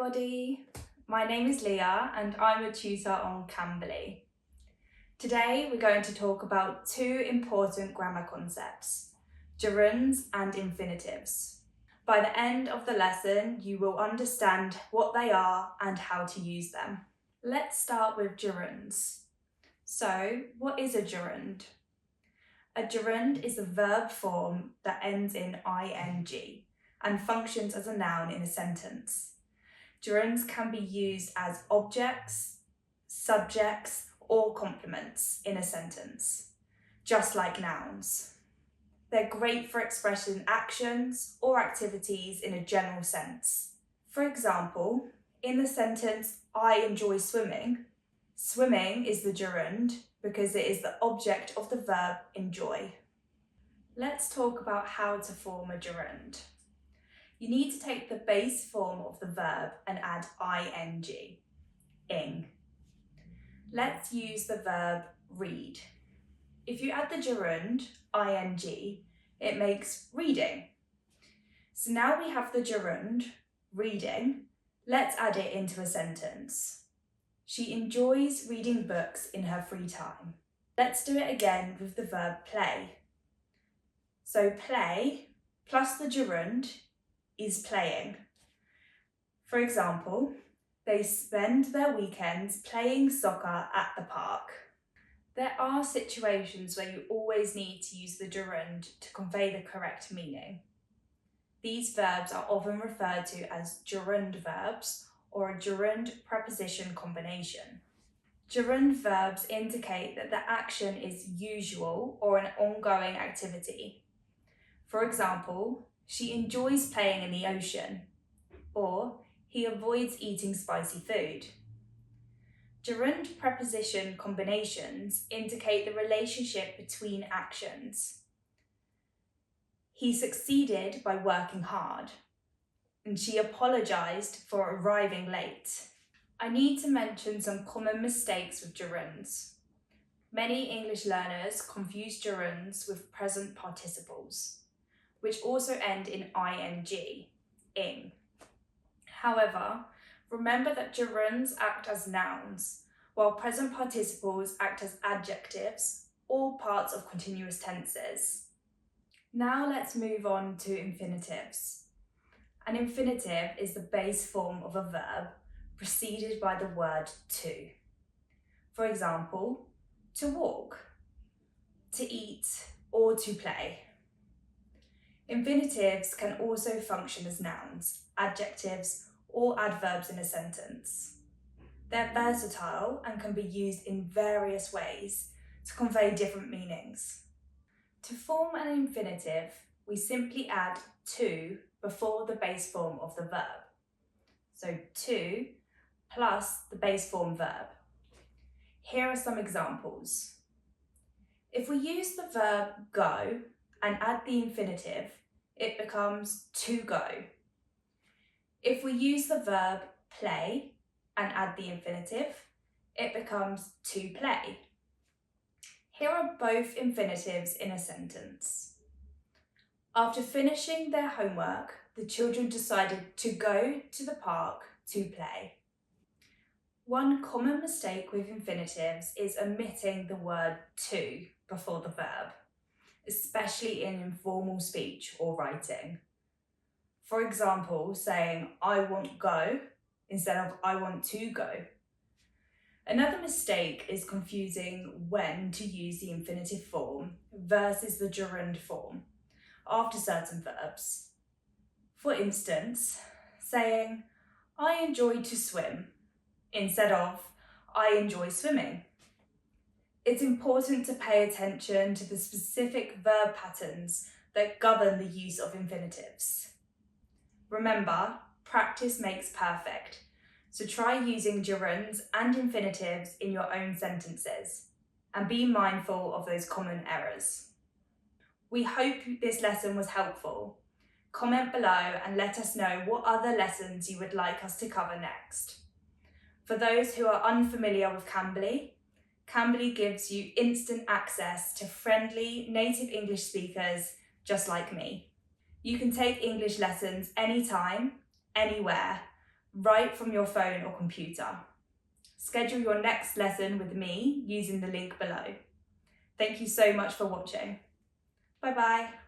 everybody. My name is Leah and I'm a tutor on Cambly. Today we're going to talk about two important grammar concepts, gerunds and infinitives. By the end of the lesson, you will understand what they are and how to use them. Let's start with gerunds. So, what is a gerund? A gerund is a verb form that ends in ing and functions as a noun in a sentence. Gerunds can be used as objects, subjects, or complements in a sentence, just like nouns. They're great for expressing actions or activities in a general sense. For example, in the sentence, I enjoy swimming, swimming is the gerund because it is the object of the verb enjoy. Let's talk about how to form a gerund. You need to take the base form of the verb and add ing. Let's use the verb read. If you add the gerund, ing, it makes reading. So now we have the gerund, reading. Let's add it into a sentence. She enjoys reading books in her free time. Let's do it again with the verb play. So play plus the gerund is playing. For example, they spend their weekends playing soccer at the park. There are situations where you always need to use the gerund to convey the correct meaning. These verbs are often referred to as gerund verbs or a gerund preposition combination. Gerund verbs indicate that the action is usual or an ongoing activity. For example, she enjoys playing in the ocean, or he avoids eating spicy food. Gerund preposition combinations indicate the relationship between actions. He succeeded by working hard, and she apologised for arriving late. I need to mention some common mistakes with gerunds. Many English learners confuse gerunds with present participles, which also end in ing. However, remember that gerunds act as nouns, while present participles act as adjectives or parts of continuous tenses. Now let's move on to infinitives. An infinitive is the base form of a verb preceded by the word to. For example, to walk, to eat, or to play. Infinitives can also function as nouns, adjectives, or adverbs in a sentence. They're versatile and can be used in various ways to convey different meanings. To form an infinitive, we simply add to before the base form of the verb. So to plus the base form verb. Here are some examples. If we use the verb go and add the infinitive, it becomes to go. If we use the verb play and add the infinitive, it becomes to play. Here are both infinitives in a sentence. After finishing their homework, the children decided to go to the park to play. One common mistake with infinitives is omitting the word to before the verb, especially in informal speech or writing. For example, saying I want go instead of I want to go. Another mistake is confusing when to use the infinitive form versus the gerund form after certain verbs. For instance, saying I enjoy to swim instead of I enjoy swimming. It's important to pay attention to the specific verb patterns that govern the use of infinitives. Remember, practice makes perfect, so try using gerunds and infinitives in your own sentences, and be mindful of those common errors. We hope this lesson was helpful. Comment below and let us know what other lessons you would like us to cover next. For those who are unfamiliar with Cambly, Cambly gives you instant access to friendly native English speakers just like me. You can take English lessons anytime, anywhere, right from your phone or computer. Schedule your next lesson with me using the link below. Thank you so much for watching. Bye bye.